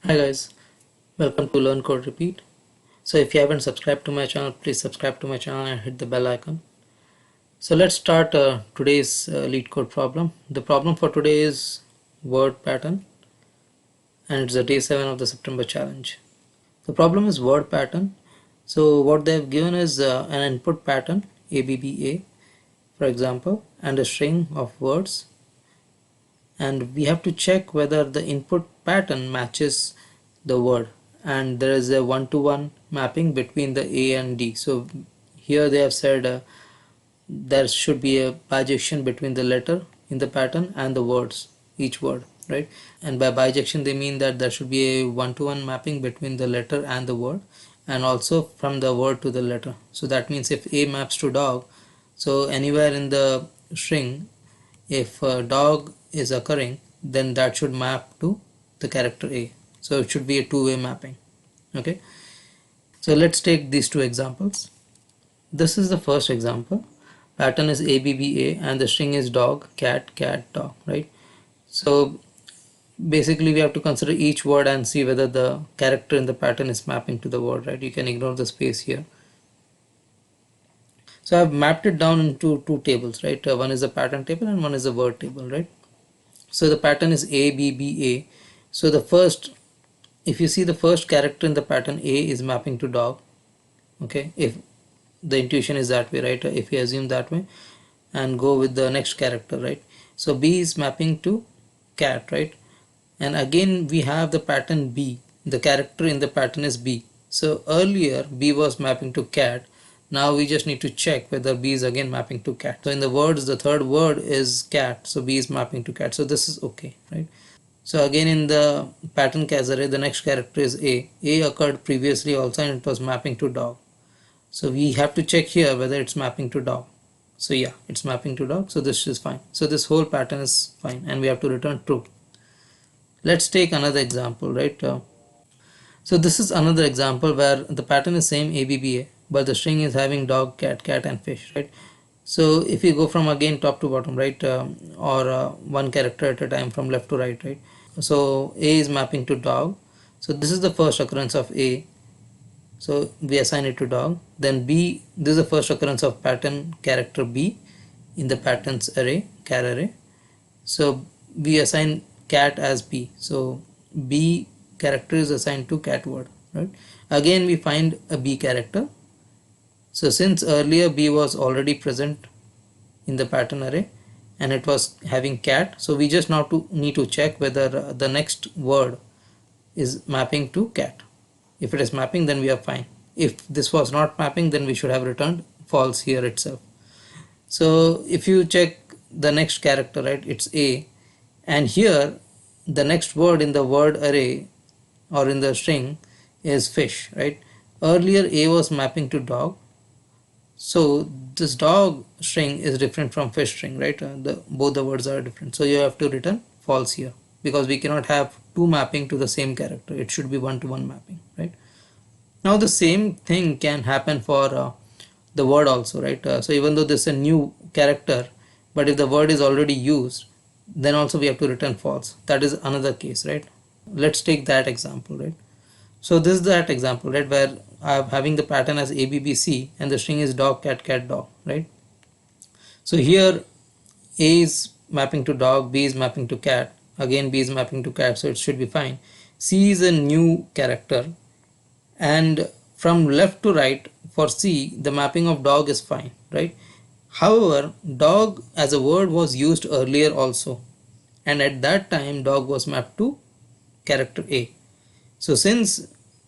Hi guys, welcome to Learn Code Repeat. So if you haven't subscribed to my channel, please subscribe to my channel and hit the bell icon. So let's start today's lead code problem. The problem for today is word pattern, and it's the day 7 of the September challenge. The problem is word pattern. So what they have given is an input pattern ABBA, for example, and a string of words, and we have to check whether the input pattern matches the word, and there is a one-to-one mapping between the A and D. So here they have said there should be a bijection between the letter in the pattern and the words, each word, right? And by bijection they mean that there should be a one-to-one mapping between the letter and the word, and also from the word to the letter. So that means if A maps to dog, so anywhere in the string, if dog is occurring, then that should map to the character A. So it should be a two-way mapping. Okay, so let's take these two examples. This is the first example. Pattern is ABBA and the string is dog, cat, cat, dog, right? So basically we have to consider each word and see whether the character in the pattern is mapping to the word, right? You can ignore the space here. So I've mapped it down into two tables, right? One is a pattern table and one is a word table, right? So the pattern is ABBA. So the first, if you see the first character in the pattern, A is mapping to dog. Okay, if the intuition is that way, right? If you assume that way and go with the next character, right? So B is mapping to cat, right? And again we have the pattern B. The character in the pattern is B. So earlier B was mapping to cat. Now we just need to check whether B is again mapping to cat. So in the words, the third word is cat, so B is mapping to cat. So this is okay, right? So again in the pattern case array, the next character is A. A occurred previously also and it was mapping to dog. So we have to check here whether it's mapping to dog. So yeah, it's mapping to dog, so this is fine. So this whole pattern is fine and we have to return true. Let's take another example, right? So this is another example where the pattern is same ABBA, but the string is having dog, cat, cat and fish, right? So if you go from again top to bottom, right, or one character at a time from left to right, right? So A is mapping to dog. So this is the first occurrence of A. So we assign it to dog. Then B, this is the first occurrence of pattern character B in the patterns array, char array. So we assign cat as B. So B character is assigned to cat word, right? Again we find a B character. So since earlier B was already present in the pattern array and it was having cat, so we just now need to check whether the next word is mapping to cat. If it is mapping, then we are fine. If this was not mapping, then we should have returned false here itself. So if you check the next character, right, it's A, and here the next word in the word array or in the string is fish, right? Earlier A was mapping to dog, so this dog string is different from fish string, right? Both the words are different, so you have to return false here because we cannot have two mapping to the same character. It should be one-to-one mapping, right? Now the same thing can happen for the word also, right? So even though this is a new character, but if the word is already used, then also we have to return false. That is another case, right? Let's take that example, right? So this is that example, right, where I'm having the pattern as ABBC and the string is dog, cat, cat, dog, right? So here A is mapping to dog, B is mapping to cat, again B is mapping to cat, so it should be fine. C is a new character, and from left to right for C the mapping of dog is fine, right? However, dog as a word was used earlier also, and at that time dog was mapped to character A. So since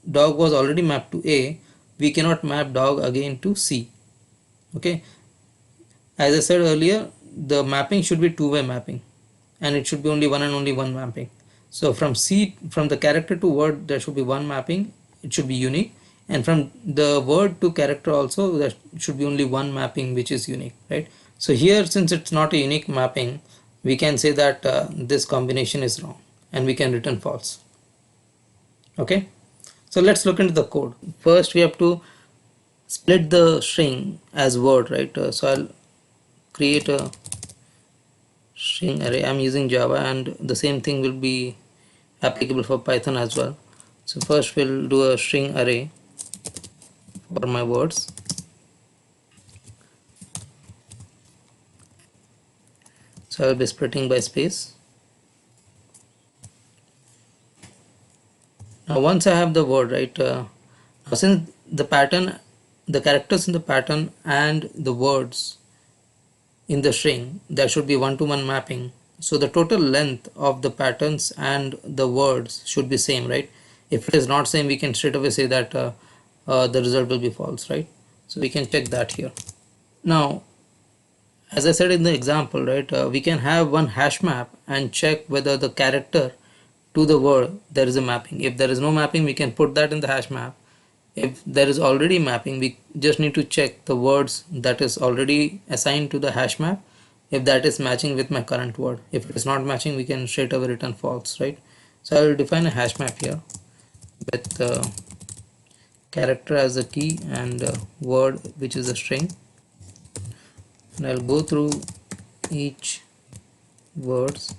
dog was already mapped to A, we cannot map dog again to C. Okay, as I said earlier, the mapping should be two-way mapping and it should be only one and only one mapping. So from C, from the character to word, there should be one mapping, it should be unique, and from the word to character also there should be only one mapping which is unique, right? So here, since it's not a unique mapping, we can say that this combination is wrong and we can return false. Okay, so let's look into the code. First we have to split the string as word, right? So I'll create a string array. I'm using Java and the same thing will be applicable for Python as well. So first we'll do a string array for my words. So I'll be splitting by space. Now once I have the word, right, now since the pattern, the characters in the pattern and the words in the string, there should be one-to-one mapping. So the total length of the patterns and the words should be same, right? If it is not same, we can straight away say that the result will be false, right? So we can check that here. Now, as I said in the example, right, we can have one hash map and check whether the character to the word there is a mapping. If there is no mapping, we can put that in the hash map. If there is already mapping, we just need to check the words that is already assigned to the hash map, if that is matching with my current word. If it is not matching, we can straight away return false, right? So I will define a hash map here with character as a key and word which is a string, and I'll go through each words.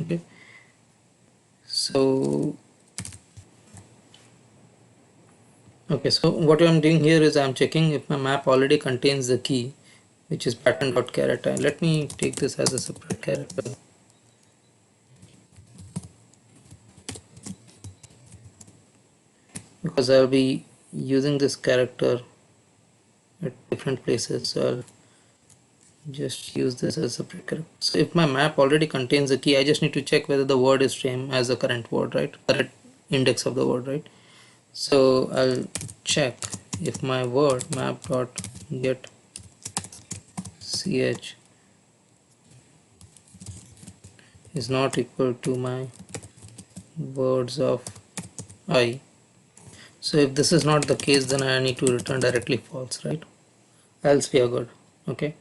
Okay, so what I'm doing here is I'm checking if my map already contains the key, which is pattern.character. Let me take this as a separate character, because I'll be using this character at different places. So I'll just use this as a separate character. So if my map already contains a key, I just need to check whether the word is same as the current word, right? Current index of the word, right? So I'll check if my word map dot get ch is not equal to my words of I. So if this is not the case, then I need to return directly false, right? Else we are good. Okay.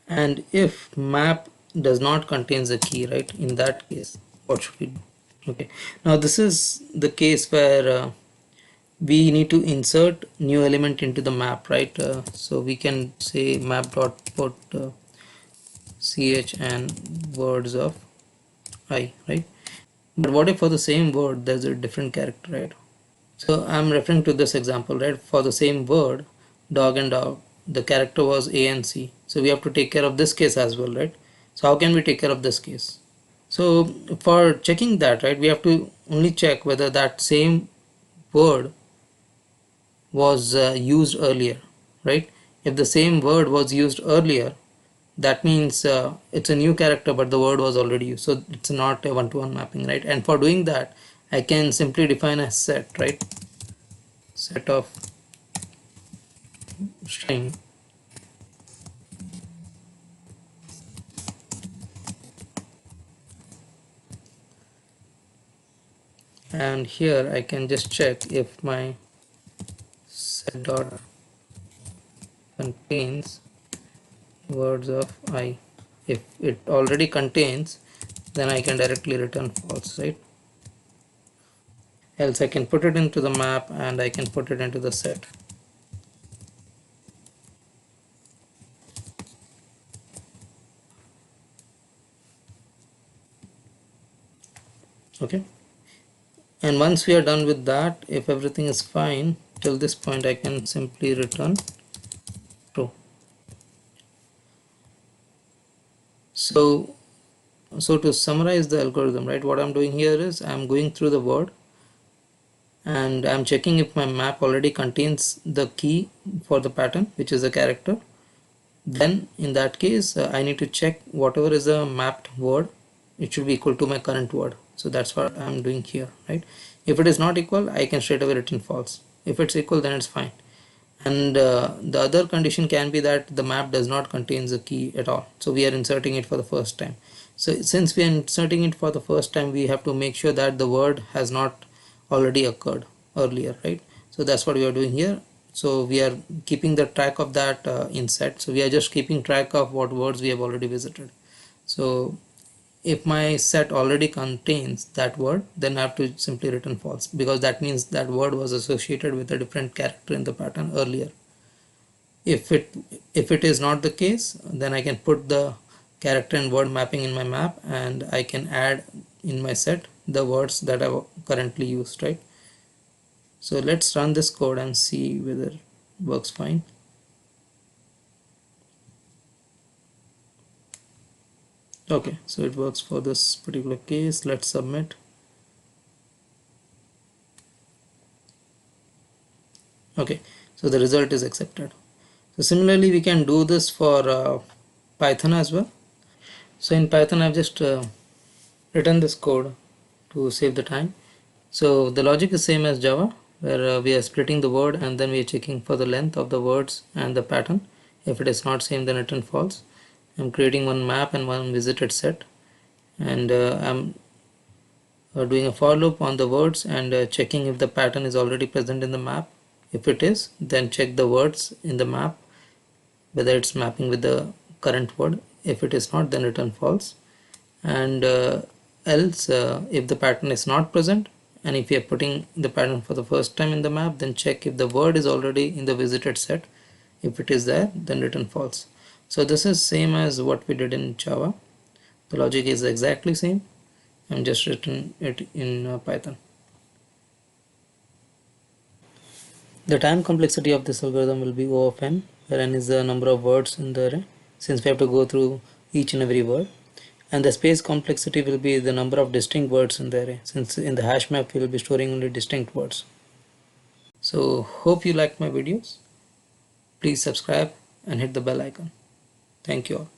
And if map does not contains a key, right, in that case what should we do? Okay, now this is the case where we need to insert new element into the map, right? So we can say map dot put ch and words of I, right? But what if for the same word there's a different character, right? So I'm referring to this example, right? For the same word, dog and dog, the character was A and C. So we have to take care of this case as well, right? So how can we take care of this case? So for checking that, right, we have to only check whether that same word was used earlier, right? If the same word was used earlier, that means it's a new character, but the word was already used, so it's not a one-to-one mapping, right? And for doing that, I can simply define a set, right? Set of string and here I can just check if my set dot contains words of I. If it already contains, then I can directly return false, right? Else I can put it into the map and I can put it into the set. Okay, and once we are done with that, if everything is fine till this point, I can simply return true. So to summarize the algorithm, right, what I'm doing here is I'm going through the word and I'm checking if my map already contains the key for the pattern, which is the character. Then in that case, I need to check whatever is a mapped word, it should be equal to my current word. So that's what I'm doing here, right? If it is not equal, I can straight away return false. If it's equal, then it's fine. And the other condition can be that the map does not contain the key at all, so we are inserting it for the first time. So since we are inserting it for the first time, we have to make sure that the word has not already occurred earlier, right? So that's what we are doing here. So we are keeping the track of that in set. So we are just keeping track of what words we have already visited. So if my set already contains that word, then I have to simply return false, because that means that word was associated with a different character in the pattern earlier. If it is not the case, then I can put the character and word mapping in my map, and I can add in my set the words that I've currently used, right? So let's run this code and see whether it works fine. Okay, so it works for this particular case. Let's submit. Okay, so the result is accepted. So similarly we can do this for Python as well. So in Python I've just written this code to save the time. So the logic is same as Java, where we are splitting the word and then we are checking for the length of the words and the pattern. If it is not same, then return false. I'm creating one map and one visited set, and I'm doing a for loop on the words and checking if the pattern is already present in the map. If it is, then check the words in the map whether it's mapping with the current word. If it is not, then return false. And else if the pattern is not present, and if you are putting the pattern for the first time in the map, then check if the word is already in the visited set. If it is there, then return false. So this is same as what we did in Java. The logic is exactly same. I'm just written it in Python. The time complexity of this algorithm will be O of n, where n is the number of words in the array, since we have to go through each and every word. And the space complexity will be the number of distinct words in the array, since in the hash map we will be storing only distinct words. So hope you liked my videos. Please subscribe and hit the bell icon. Thank you all.